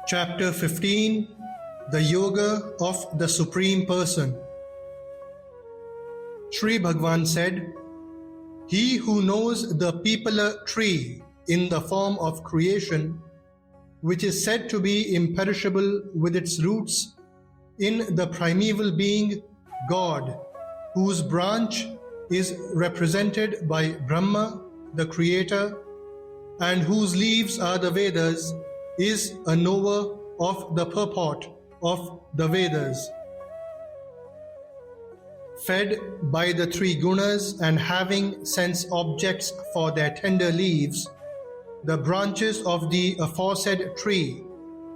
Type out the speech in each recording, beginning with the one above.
Chapter 15, The Yoga of the Supreme Person. Sri Bhagwan said, "He who knows the peepala tree in the form of creation, which is said to be imperishable with its roots in the primeval being, God, whose branch is represented by Brahma, the Creator, and whose leaves are the Vedas, is a knower of the purport of the Vedas. Fed by the three gunas and having sense objects for their tender leaves, the branches of the aforesaid tree,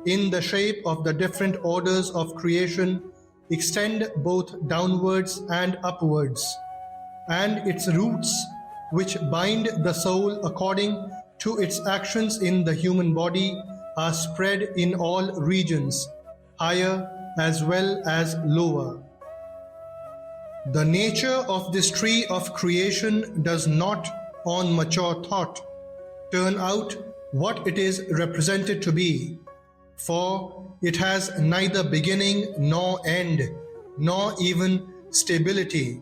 in the shape of the different orders of creation, extend both downwards and upwards, and its roots, which bind the soul according to its actions in the human body, are spread in all regions, higher as well as lower. The nature of this tree of creation does not, on mature thought, turn out what it is represented to be, for it has neither beginning nor end, nor even stability.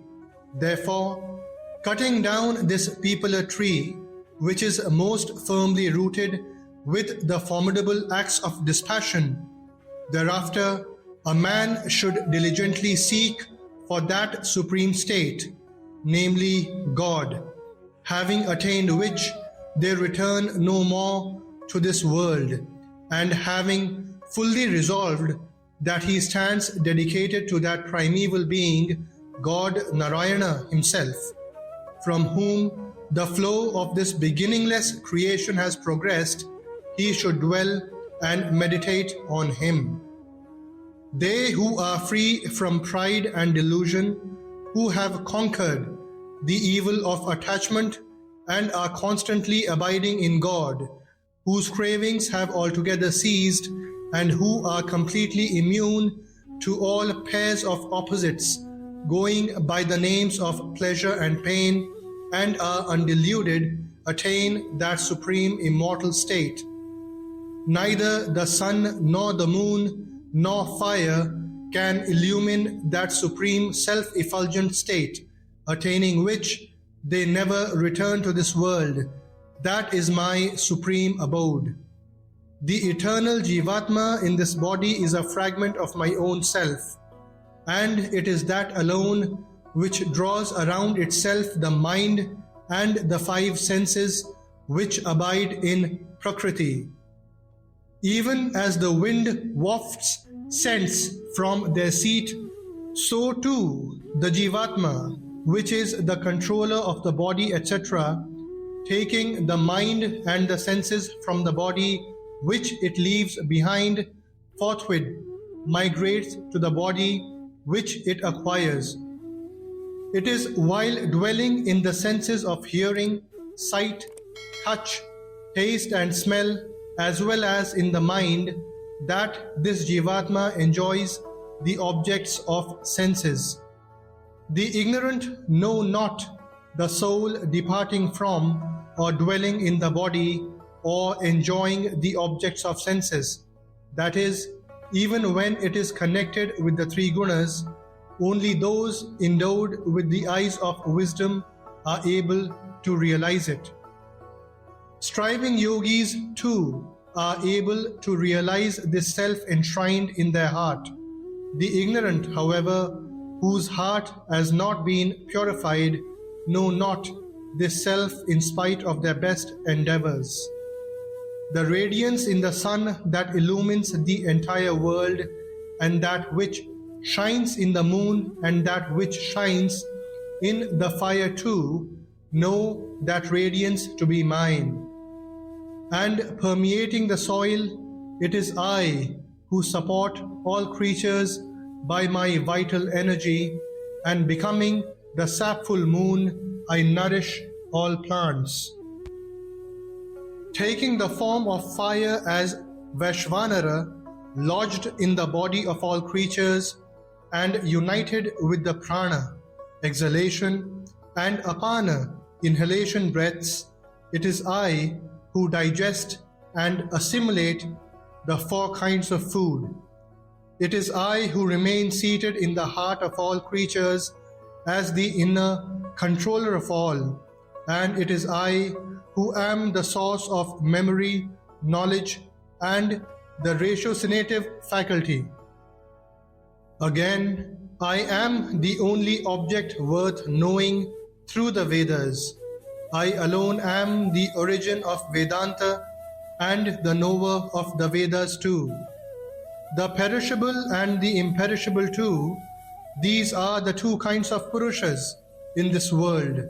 Therefore, cutting down this peepala tree, which is most firmly rooted with the formidable acts of dispassion, thereafter a man should diligently seek for that supreme state, namely God, having attained which they return no more to this world, and having fully resolved that he stands dedicated to that primeval being, God Narayana himself, from whom the flow of this beginningless creation has progressed, he should dwell and meditate on him. They who are free from pride and delusion, who have conquered the evil of attachment and are constantly abiding in God, whose cravings have altogether ceased, and who are completely immune to all pairs of opposites, going by the names of pleasure and pain, and are undeluded, attain that supreme immortal state. Neither the sun nor the moon nor fire can illumine that supreme self-effulgent state, attaining which they never return to this world. That is my supreme abode. The eternal Jivatma in this body is a fragment of my own self, and it is that alone which draws around itself the mind and the five senses which abide in Prakriti. Even as the wind wafts scents from their seat, so too the Jivatma, which is the controller of the body, etc., taking the mind and the senses from the body which it leaves behind, forthwith migrates to the body which it acquires. It is while dwelling in the senses of hearing, sight, touch, taste and smell, as well as in the mind, that this Jivatma enjoys the objects of senses. The ignorant know not the soul departing from or dwelling in the body or enjoying the objects of senses. That is, even when it is connected with the three gunas, only those endowed with the eyes of wisdom are able to realize it. Striving yogis too are able to realize this self enshrined in their heart. The ignorant, however, whose heart has not been purified, know not this self in spite of their best endeavors. The radiance in the sun that illumines the entire world, and that which shines in the moon, and that which shines in the fire too, know that radiance to be mine. And permeating the soil, it is I who support all creatures by my vital energy, and becoming the sapful moon, I nourish all plants. Taking the form of fire as Vaishvanara, lodged in the body of all creatures, and united with the prana, exhalation, and apana, inhalation breaths, it is I who digest and assimilate the 4 kinds of food. It is I who remain seated in the heart of all creatures as the inner controller of all, and it is I who am the source of memory, knowledge, and the ratiocinative faculty. Again, I am the only object worth knowing through the Vedas. I alone am the origin of Vedanta and the knower of the Vedas too. The perishable and the imperishable too, these are the 2 kinds of Purushas in this world.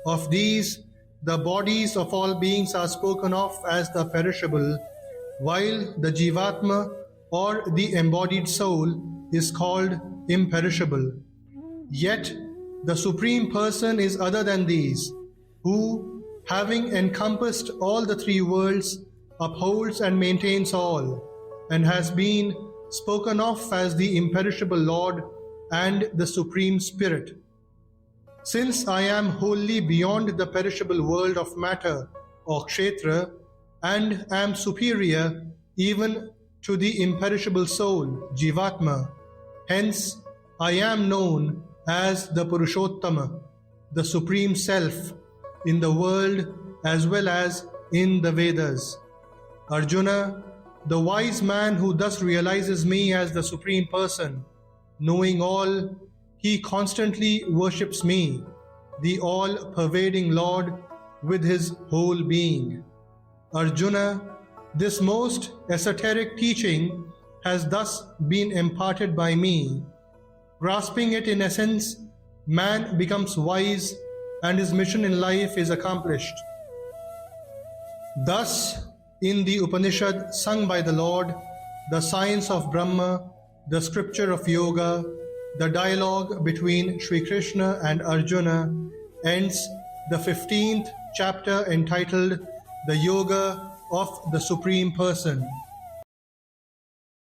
Of these, the bodies of all beings are spoken of as the perishable, while the Jivatma or the embodied soul is called imperishable. Yet, the Supreme Person is other than these, who, having encompassed all the 3 worlds, upholds and maintains all, and has been spoken of as the imperishable Lord and the Supreme Spirit. Since I am wholly beyond the perishable world of matter or kshetra, and am superior even to the imperishable soul, Jivatma, hence I am known as the Purushottama, the Supreme Self, in the world as well as in the Vedas. Arjuna, the wise man who thus realizes me as the Supreme Person, knowing all, he constantly worships me, the all-pervading Lord, with his whole being. Arjuna, this most esoteric teaching has thus been imparted by me. Grasping it in essence, man becomes wise and his mission in life is accomplished. Thus, in the Upanishad sung by the Lord, the science of Brahma, the scripture of yoga, the dialogue between Sri Krishna and Arjuna ends the 15th chapter entitled The Yoga of the Supreme Person.